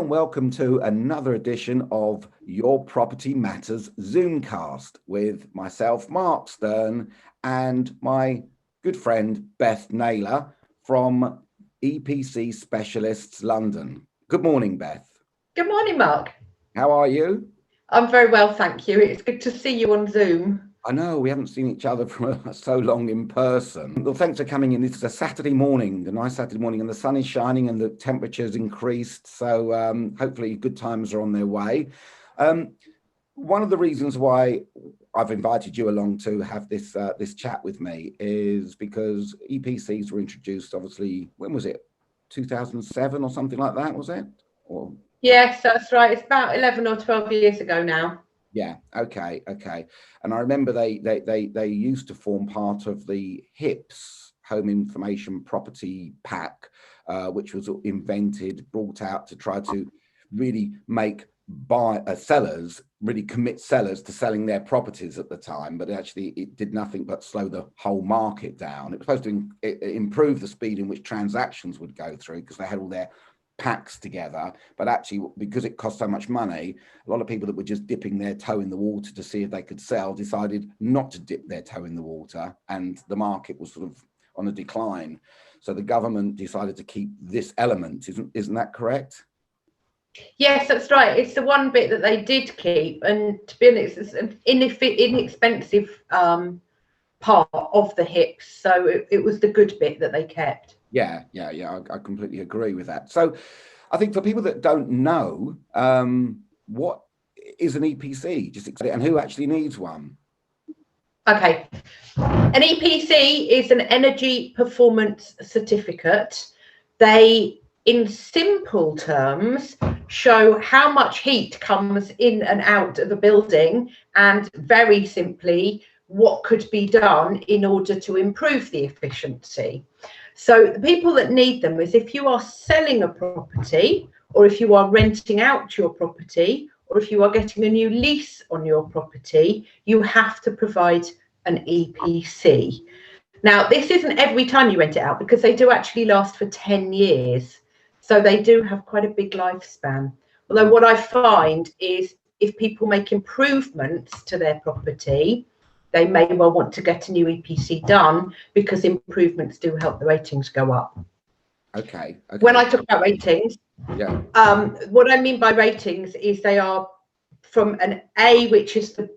and welcome to another edition of Your Property Matters Zoomcast with myself, Mark Stern, and my good friend, Beth Naylor from EPC Specialists London. Good morning, Beth. Good morning, Mark. How are you? I'm very well, thank you. It's good to see you on Zoom. I know, we haven't seen each other for so long in person. Well, thanks for coming in. It's a Saturday morning, a nice Saturday morning, and the sun is shining and the temperature's increased. So hopefully good times are on their way. One of the reasons why I've invited you along to have this chat with me is because EPCs were introduced, obviously, when was it? 2007 or something like that, was it? Or... Yes, that's right. It's about 11 or 12 years ago now. Yeah. Okay. And I remember they used to form part of the HIPS, Home Information Property Pack, which was brought out to try to really make sellers really commit sellers to selling their properties at the time. But actually, it did nothing but slow the whole market down. It was supposed to improve the speed in which transactions would go through because they had all their packs together, but actually because it cost so much money, a lot of people that were just dipping their toe in the water to see if they could sell decided not to dip their toe in the water, and the market was sort of on a decline. So the government decided to keep this element. Isn't that correct? Yes, that's right. It's the one bit that they did keep, and to be honest, it's an inexpensive part of the HIPS, so it was the good bit that they kept. Yeah, I completely agree with that. So I think for people that don't know, what is an EPC? Just explain, and who actually needs one? Okay. An EPC is an energy performance certificate. They, in simple terms, show how much heat comes in and out of a building, and very simply, what could be done in order to improve the efficiency. So the people that need them is if you are selling a property, or if you are renting out your property, or if you are getting a new lease on your property, you have to provide an EPC. Now, this isn't every time you rent it out because they do actually last for 10 years. So they do have quite a big lifespan. Although what I find is if people make improvements to their property, they may well want to get a new EPC done because improvements do help the ratings go up. Okay. When I talk about ratings, what I mean by ratings is they are from an A, which is the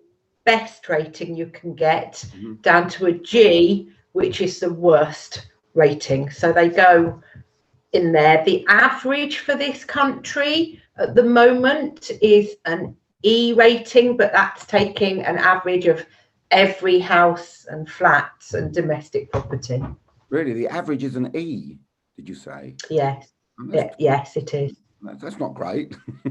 best rating you can get, down to a G, which is the worst rating. So they go in there. The average for this country at the moment is an E rating, but that's taking an average of every house and flats and domestic property. Really, the average is an E, did you say? Yes. Yes, it is. That's not great. No,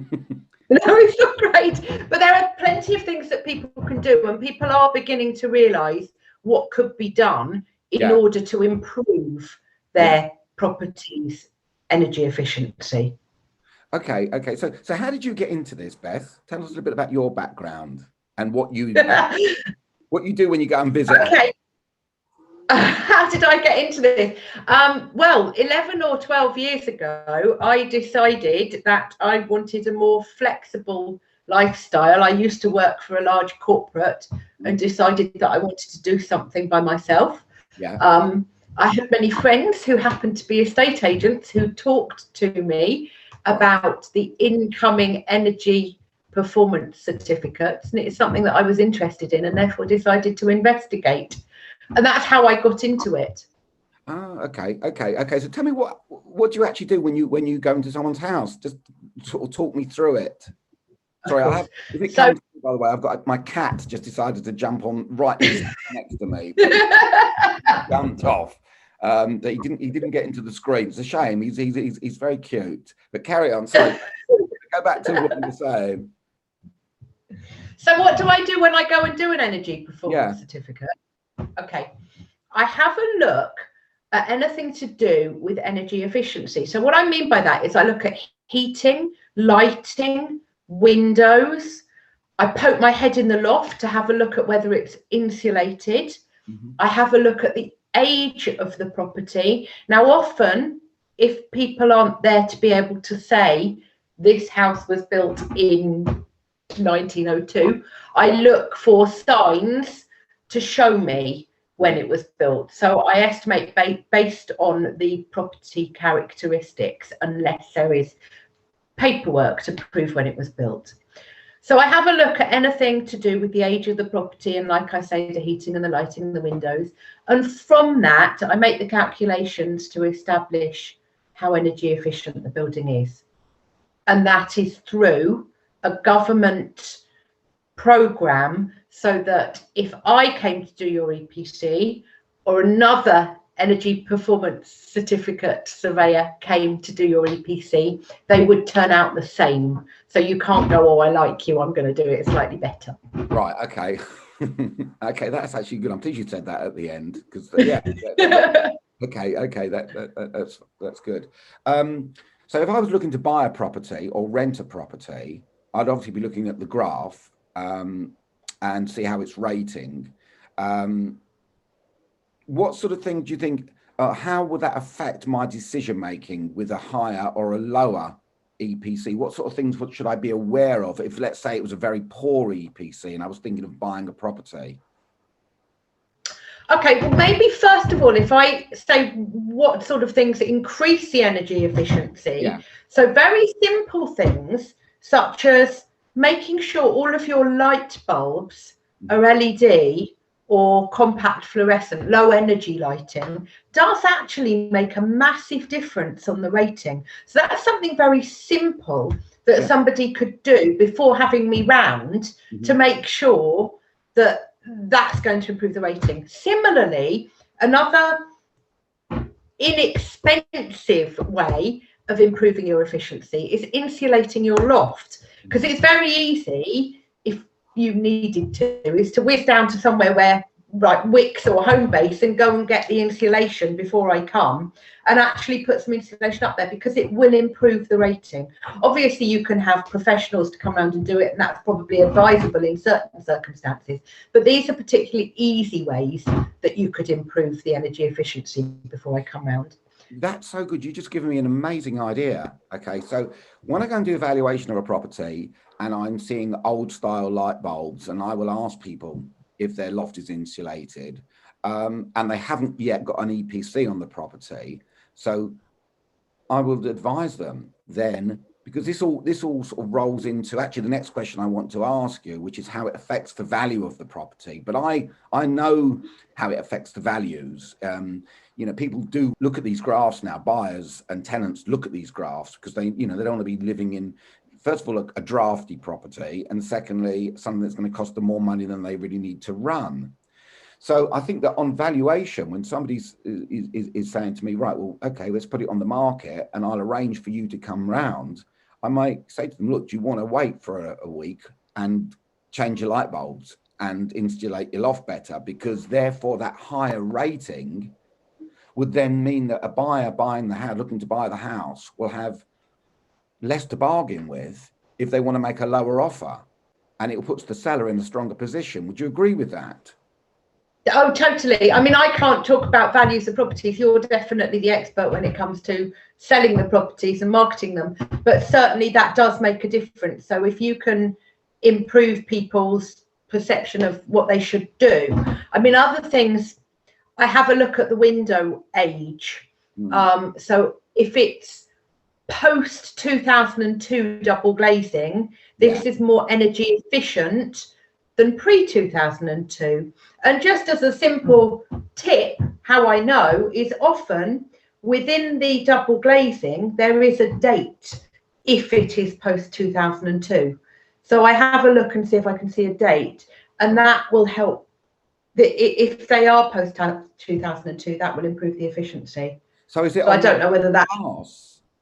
it's not great, but there are plenty of things that people can do, and people are beginning to realise what could be done in order to improve their property's energy efficiency. Okay. So how did you get into this, Beth? Tell us a little bit about your background and what you do when you go and visit. Okay. How did I get into this? Well, 11 or 12 years ago, I decided that I wanted a more flexible lifestyle. I used to work for a large corporate and decided that I wanted to do something by myself. Yeah. I had many friends who happened to be estate agents who talked to me about the incoming energy performance certificates, and it's something that I was interested in, and therefore decided to investigate, and that's how I got into it. Oh, okay. So tell me, what do you actually do when you go into someone's house? Just sort of talk me through it. Sorry, by the way, I've got my cat just decided to jump on right next to me. Jumped off. He didn't get into the screen. It's a shame. He's very cute. But carry on. So go back to what you were saying. So what do I do when I go and do an energy performance certificate? Okay, I have a look at anything to do with energy efficiency. So what I mean by that is I look at heating, lighting, windows. I poke my head in the loft to have a look at whether it's insulated. I have a look at the age of the property. Now, often, if people aren't there to be able to say this house was built in 1902, I look for signs to show me when it was built. So I estimate based on the property characteristics, unless there is paperwork to prove when it was built. So I have a look at anything to do with the age of the property, and like I say, the heating and the lighting and the windows. And from that, I make the calculations to establish how energy efficient the building is. And that is through a government program, so that if I came to do your EPC, or another energy performance certificate surveyor came to do your EPC, they would turn out the same. So you can't go, oh, I like you, I'm going to do it slightly better. Right. Okay. Okay, that's actually good. I'm pleased you said that at the end, because okay, that's good. So if I was looking to buy a property or rent a property, I'd obviously be looking at the graph and see how it's rating. What sort of thing do you think, how would that affect my decision making with a higher or a lower EPC? What sort of things should I be aware of if, let's say, it was a very poor EPC and I was thinking of buying a property? Okay, well, maybe first of all, if I say what sort of things increase the energy efficiency. Yeah. So very simple things, such as making sure all of your light bulbs are LED or compact fluorescent, low energy lighting, does actually make a massive difference on the rating. So that's something very simple that somebody could do before having me round to make sure that that's going to improve the rating. Similarly, another inexpensive way of improving your efficiency is insulating your loft, because it's very easy, if you needed to, is to whiz down to somewhere where, like Wicks or Homebase, and go and get the insulation before I come and actually put some insulation up there, because it will improve the rating. Obviously you can have professionals to come around and do it, and that's probably advisable in certain circumstances, but these are particularly easy ways that you could improve the energy efficiency before I come round. That's so good. You've just given me an amazing idea. Okay, so when I go and do evaluation of a property and I'm seeing old style light bulbs, and I will ask people if their loft is insulated, and they haven't yet got an EPC on the property, so I will advise them then, because this all sort of rolls into actually the next question I want to ask you, which is how it affects the value of the property. But I know how it affects the values. You know, people do look at these graphs now, buyers and tenants look at these graphs, because they don't want to be living in, first of all, a drafty property, and secondly, something that's going to cost them more money than they really need to run. So I think that on valuation, when somebody is saying to me, right, well, okay, let's put it on the market and I'll arrange for you to come round, I might say to them, look, do you want to wait for a week and change your light bulbs and insulate your loft better? Because therefore that higher rating would then mean that a buyer buying the house, looking to buy the house, will have less to bargain with if they want to make a lower offer, and it puts the seller in a stronger position. Would you agree with that? Oh, totally. I mean, I can't talk about values of properties. You're definitely the expert when it comes to selling the properties and marketing them, but certainly that does make a difference. So if you can improve people's perception of what they should do. I mean, other things, I have a look at the window age. So if it's post 2002 double glazing, this is more energy efficient than pre 2002. And just as a simple tip, how I know is often within the double glazing there is a date if it is post 2002. So I have a look and see if I can see a date, and that will help. If they are post 2002, that will improve the efficiency. So is it? So I don't know whether that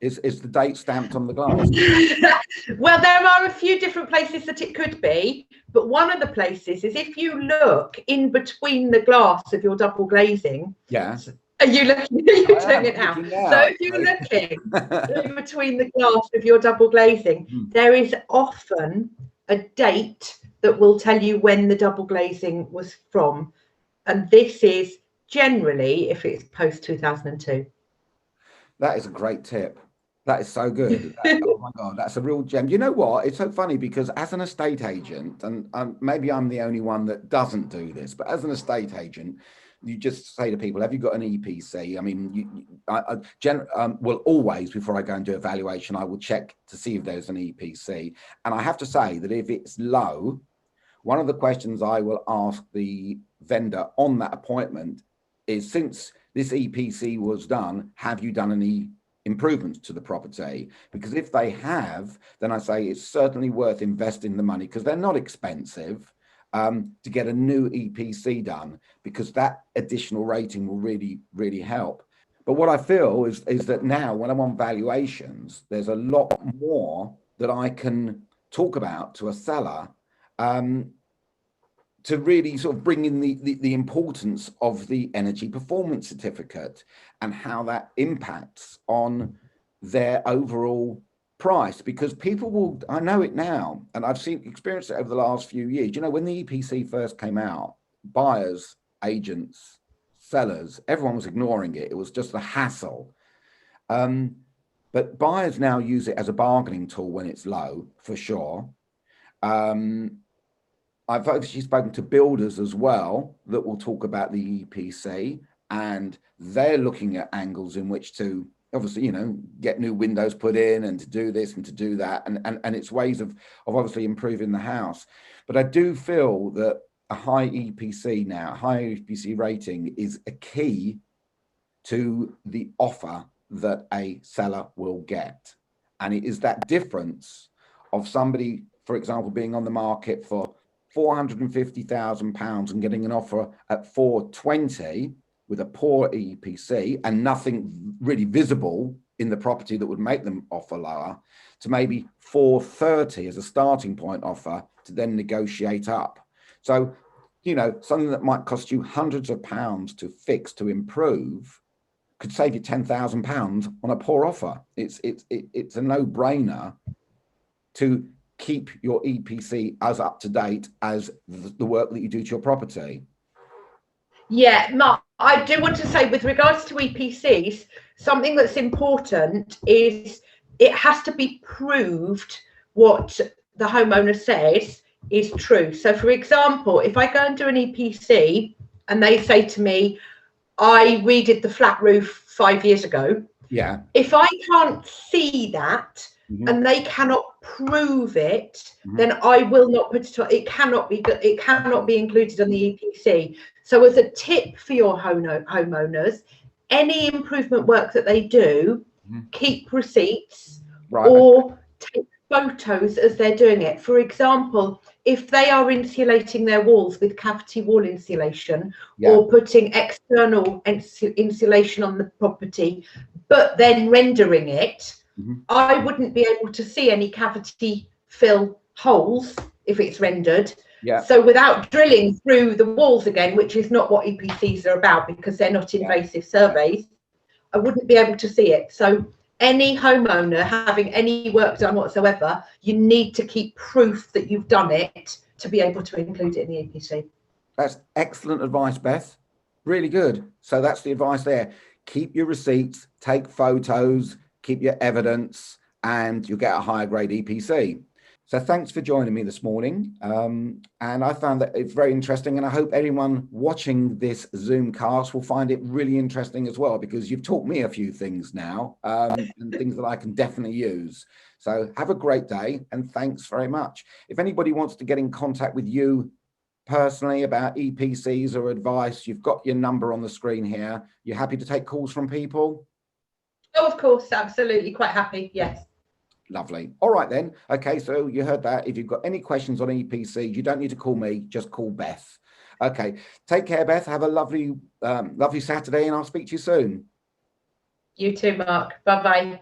is the date stamped on the glass. Well, there are a few different places that it could be, but one of the places is if you look in between the glass of your double glazing. Yeah. Are you looking? Are you doing it now? So if you're looking in between the glass of your double glazing, there is often a date that will tell you when the double glazing was from, and this is generally if it's post 2002. That is a great tip. That is so good. Oh my God, that's a real gem. You know what? It's so funny because as an estate agent, and maybe I'm the only one that doesn't do this, but as an estate agent, you just say to people, have you got an EPC? I mean, well, always before I go and do evaluation, I will check to see if there's an EPC. And I have to say that if it's low, one of the questions I will ask the vendor on that appointment is, since this EPC was done, have you done any improvements to the property? Because if they have, then I say it's certainly worth investing the money, because they're not expensive, to get a new EPC done, because that additional rating will really, really help. But what I feel is that now when I'm on valuations, there's a lot more that I can talk about to a seller, to really sort of bring in the importance of the energy performance certificate and how that impacts on their overall price. Because people will, I know it now, and I've experienced it over the last few years. You know, when the EPC first came out, buyers, agents, sellers, everyone was ignoring it. It was just a hassle. But buyers now use it as a bargaining tool when it's low, for sure. I've actually spoken to builders as well that will talk about the EPC, and they're looking at angles in which to obviously, you know, get new windows put in and to do this and to do that. And it's ways of obviously improving the house. But I do feel that a high EPC now, high EPC rating is a key to the offer that a seller will get. And it is that difference of somebody, for example, being on the market for £450,000 and getting an offer at 420 with a poor EPC and nothing really visible in the property that would make them offer lower, to maybe 430 as a starting point offer to then negotiate up. So, you know, something that might cost you hundreds of pounds to fix, to improve, could save you £10,000 on a poor offer. It's a no-brainer to keep your EPC as up to date as the work that you do to your property. Yeah, Mark, I do want to say with regards to EPCs, something that's important is it has to be proved what the homeowner says is true. So, for example, if I go and do an EPC and they say to me, I redid the flat roof 5 years ago. Yeah. If I can't see that, and they cannot prove it, then I will not put it on. It cannot be included on the EPC. So as a tip for your homeowners, any improvement work that they do, keep receipts, or take photos as they're doing it. For example, if they are insulating their walls with cavity wall insulation, or putting external insulation on the property, but then rendering it, I wouldn't be able to see any cavity fill holes if it's rendered. So without drilling through the walls again, which is not what EPCs are about because they're not invasive surveys, I wouldn't be able to see it. So any homeowner having any work done whatsoever, you need to keep proof that you've done it to be able to include it in the EPC. That's excellent advice, Beth. Really good. So that's the advice there. Keep your receipts, take photos, keep your evidence, and you'll get a higher grade EPC. So thanks for joining me this morning. And I found that it's very interesting, and I hope anyone watching this Zoom cast will find it really interesting as well, because you've taught me a few things now, and things that I can definitely use. So have a great day, and thanks very much. If anybody wants to get in contact with you personally about EPCs or advice, you've got your number on the screen here. You're happy to take calls from people? Oh, of course, absolutely, quite happy, yes. Lovely. All right then. Okay, so you heard that. If you've got any questions on EPC, you don't need to call me, just call Beth. Okay, take care, Beth. Have a lovely Saturday, and I'll speak to you soon. You too, Mark. Bye-bye.